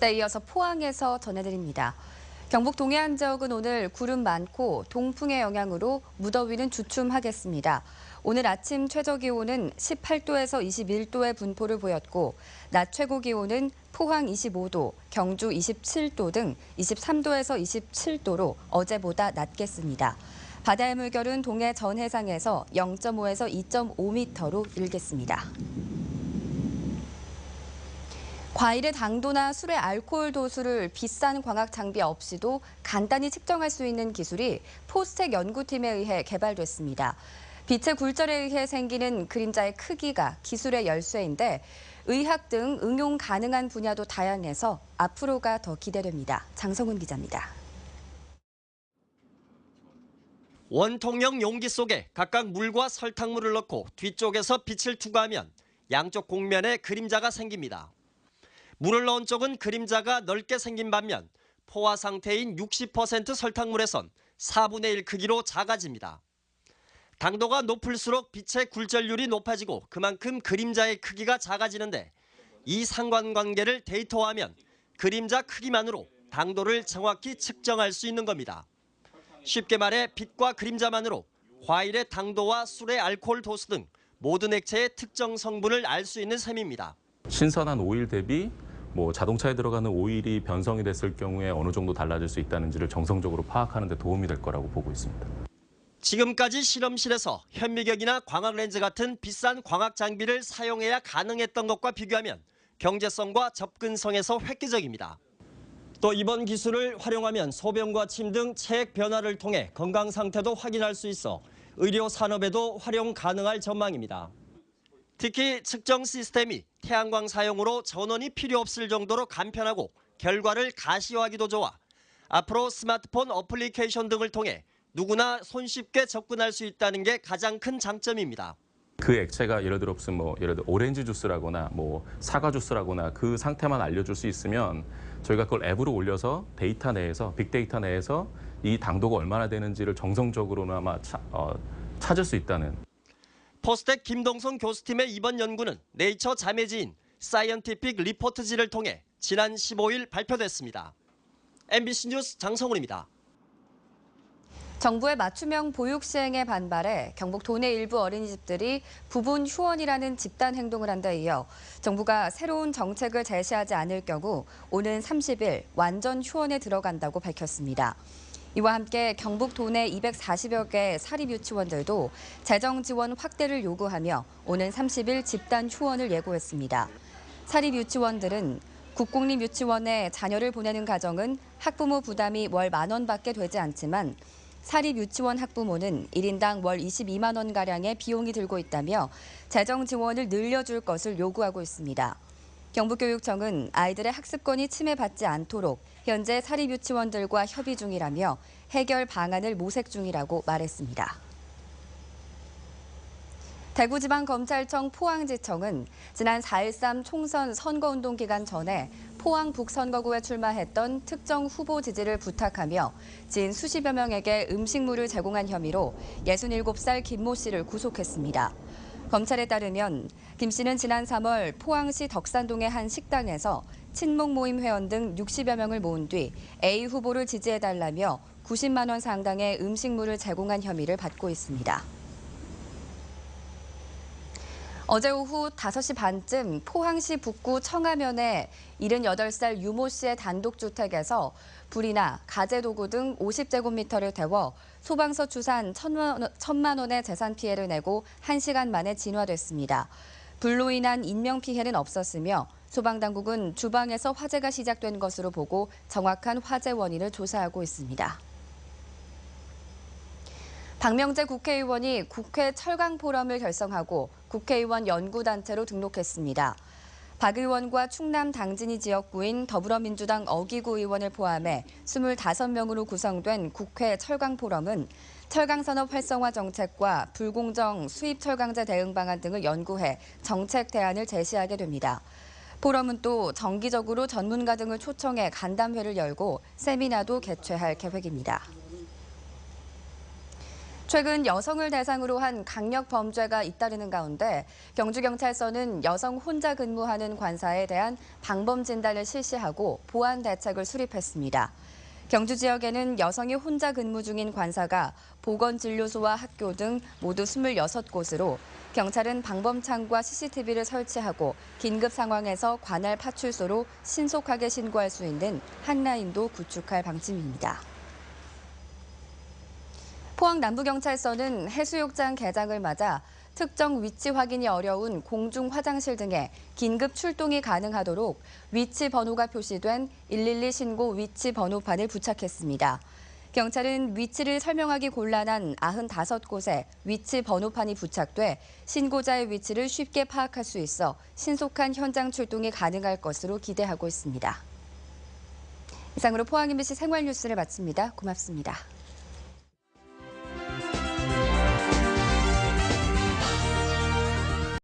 네, 이어서 포항에서 전해드립니다. 경북 동해안 지역은 오늘 구름 많고 동풍의 영향으로 무더위는 주춤하겠습니다. 오늘 아침 최저기온은 18도에서 21도의 분포를 보였고 낮 최고기온은 포항 25도, 경주 27도 등 23도에서 27도로 어제보다 낮겠습니다. 바다의 물결은 동해 전 해상에서 0.5에서 2.5m로 일겠습니다. 과일의 당도나 술의 알코올 도수를 비싼 광학 장비 없이도 간단히 측정할 수 있는 기술이 포스텍 연구팀에 의해 개발됐습니다. 빛의 굴절에 의해 생기는 그림자의 크기가 기술의 열쇠인데 의학 등 응용 가능한 분야도 다양해서 앞으로가 더 기대됩니다. 장성훈 기자입니다. 원통형 용기 속에 각각 물과 설탕물을 넣고 뒤쪽에서 빛을 투과하면 양쪽 곡면에 그림자가 생깁니다. 물을 넣은 쪽은 그림자가 넓게 생긴 반면 포화 상태인 60% 설탕물에선 4분의 1 크기로 작아집니다. 당도가 높을수록 빛의 굴절률이 높아지고 그만큼 그림자의 크기가 작아지는데 이 상관관계를 데이터화하면 그림자 크기만으로 당도를 정확히 측정할 수 있는 겁니다. 쉽게 말해 빛과 그림자만으로 과일의 당도와 술의 알코올 도수 등 모든 액체의 특정 성분을 알 수 있는 셈입니다. 신선한 오일 대비 자동차에 들어가는 오일이 변성이 됐을 경우에 어느 정도 달라질 수 있다는지를 정성적으로 파악하는 데 도움이 될 거라고 보고 있습니다. 지금까지 실험실에서 현미경이나 광학렌즈 같은 비싼 광학 장비를 사용해야 가능했던 것과 비교하면 경제성과 접근성에서 획기적입니다. 또 이번 기술을 활용하면 소변과 침 등 체액 변화를 통해 건강 상태도 확인할 수 있어 의료 산업에도 활용 가능할 전망입니다. 특히 측정 시스템이 태양광 사용으로 전원이 필요 없을 정도로 간편하고 결과를 가시화하기도 좋아 앞으로 스마트폰 어플리케이션 등을 통해 누구나 손쉽게 접근할 수 있다는 게 가장 큰 장점입니다. 그 액체가 예를 들어 오렌지 주스라거나 사과 주스라거나 그 상태만 알려줄 수 있으면 저희가 그걸 앱으로 올려서 빅데이터 내에서 이 당도가 얼마나 되는지를 정성적으로나마 찾을 수 있다는. 포스텍 김동성 교수팀의 이번 연구는 네이처 자매지인 사이언티픽 리포트지를 통해 지난 15일 발표됐습니다. MBC 뉴스 장성훈입니다. 정부의 맞춤형 보육 시행에 반발해 경북 도내 일부 어린이집들이 부분 휴원이라는 집단 행동을 한 데 이어 정부가 새로운 정책을 제시하지 않을 경우 오는 30일 완전 휴원에 들어간다고 밝혔습니다. 이와 함께 경북 도내 240여 개 사립유치원들도 재정 지원 확대를 요구하며 오는 30일 집단 휴원을 예고했습니다. 사립유치원들은 국공립유치원에 자녀를 보내는 가정은 학부모 부담이 월 10,000원밖에 되지 않지만 사립유치원 학부모는 1인당 월 22만 원가량의 비용이 들고 있다며 재정 지원을 늘려줄 것을 요구하고 있습니다. 경북교육청은 아이들의 학습권이 침해받지 않도록 현재 사립유치원들과 협의 중이라며 해결 방안을 모색 중이라고 말했습니다. 대구지방검찰청 포항지청은 지난 4.13 총선 선거운동 기간 전에 포항 북선거구에 출마했던 특정 후보 지지를 부탁하며 지인 수십여 명에게 음식물을 제공한 혐의로 67살 김모 씨를 구속했습니다. 검찰에 따르면 김 씨는 지난 3월 포항시 덕산동의 한 식당에서 친목 모임 회원 등 60여 명을 모은 뒤 A 후보를 지지해달라며 90만 원 상당의 음식물을 제공한 혐의를 받고 있습니다. 어제 오후 5시 반쯤 포항시 북구 청하면의 78살 유모 씨의 단독주택에서 불이나 가재도구 등 50제곱미터를 태워 소방서 추산 1,000만 원의 재산 피해를 내고 1시간 만에 진화됐습니다. 불로 인한 인명피해는 없었으며 소방당국은 주방에서 화재가 시작된 것으로 보고 정확한 화재 원인을 조사하고 있습니다. 박명재 국회의원이 국회 철강포럼을 결성하고 국회의원 연구단체로 등록했습니다. 박 의원과 충남 당진이 지역구인 더불어민주당 어기구 의원을 포함해 25명으로 구성된 국회 철강포럼은 철강산업 활성화 정책과 불공정 수입 철강제 대응 방안 등을 연구해 정책 대안을 제시하게 됩니다. 포럼은 또 정기적으로 전문가 등을 초청해 간담회를 열고 세미나도 개최할 계획입니다. 최근 여성을 대상으로 한 강력 범죄가 잇따르는 가운데 경주경찰서는 여성 혼자 근무하는 관사에 대한 방범 진단을 실시하고 보안 대책을 수립했습니다. 경주 지역에는 여성이 혼자 근무 중인 관사가 보건진료소와 학교 등 모두 26곳으로 경찰은 방범창과 CCTV를 설치하고 긴급 상황에서 관할 파출소로 신속하게 신고할 수 있는 핫라인도 구축할 방침입니다. 포항 남부경찰서는 해수욕장 개장을 맞아 특정 위치 확인이 어려운 공중 화장실 등에 긴급 출동이 가능하도록 위치 번호가 표시된 112 신고 위치 번호판을 부착했습니다. 경찰은 위치를 설명하기 곤란한 95곳에 위치 번호판이 부착돼 신고자의 위치를 쉽게 파악할 수 있어 신속한 현장 출동이 가능할 것으로 기대하고 있습니다. 이상으로 포항 MBC 생활뉴스를 마칩니다. 고맙습니다.